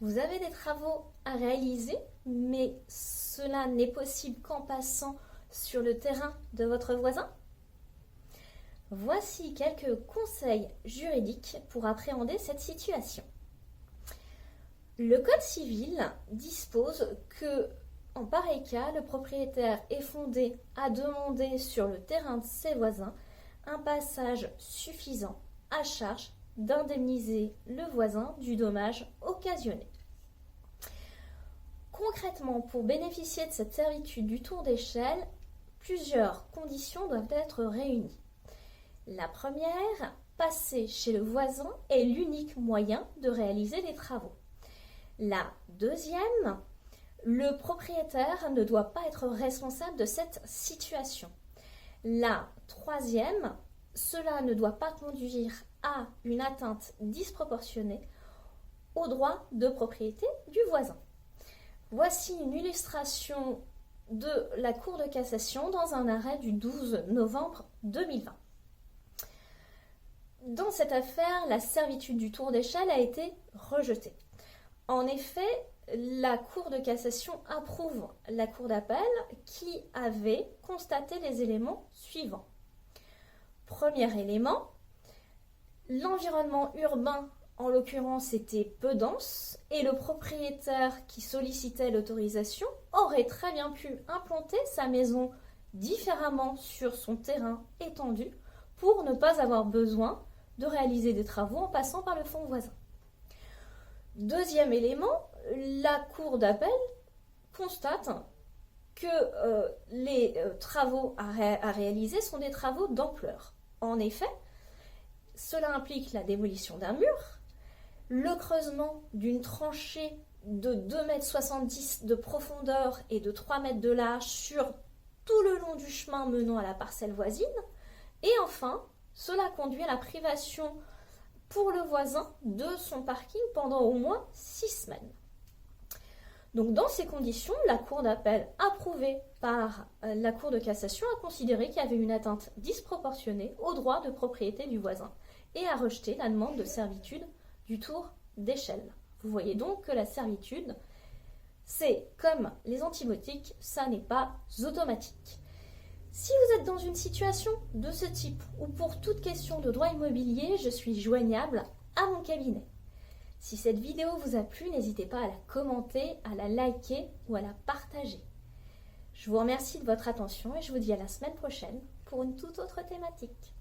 Vous avez des travaux à réaliser, mais cela n'est possible qu'en passant sur le terrain de votre voisin? Voici quelques conseils juridiques pour appréhender cette situation. Le Code civil dispose que, en pareil cas, le propriétaire est fondé à demander sur le terrain de ses voisins un passage suffisant à charge d'indemniser le voisin du dommage occasionné. Concrètement, pour bénéficier de cette servitude du tour d'échelle, plusieurs conditions doivent être réunies. La première, passer chez le voisin est l'unique moyen de réaliser les travaux. La deuxième, le propriétaire ne doit pas être responsable de cette situation. La troisième, cela ne doit pas conduire à une atteinte disproportionnée au droit de propriété du voisin. Voici une illustration de la Cour de cassation dans un arrêt du 12 novembre 2020. Dans cette affaire, la servitude du tour d'échelle a été rejetée. En effet, la Cour de cassation approuve la Cour d'appel qui avait constaté les éléments suivants. Premier élément, l'environnement urbain, en l'occurrence, était peu dense et le propriétaire qui sollicitait l'autorisation aurait très bien pu implanter sa maison différemment sur son terrain étendu pour ne pas avoir besoin de réaliser des travaux en passant par le fonds voisin. Deuxième élément, la Cour d'appel constate que les travaux à réaliser sont des travaux d'ampleur. En effet, cela implique la démolition d'un mur, le creusement d'une tranchée de 2,70 m de profondeur et de 3 m de large sur tout le long du chemin menant à la parcelle voisine, et enfin, cela conduit à la privation pour le voisin de son parking pendant au moins 6 semaines. Donc dans ces conditions, la Cour d'appel approuvée par la Cour de cassation a considéré qu'il y avait une atteinte disproportionnée au droit de propriété du voisin et a rejeté la demande de servitude du tour d'échelle. Vous voyez donc que la servitude, c'est comme les antibiotiques, ça n'est pas automatique. Si vous êtes dans une situation de ce type ou pour toute question de droit immobilier, je suis joignable à mon cabinet. Si cette vidéo vous a plu, n'hésitez pas à la commenter, à la liker ou à la partager. Je vous remercie de votre attention et je vous dis à la semaine prochaine pour une toute autre thématique.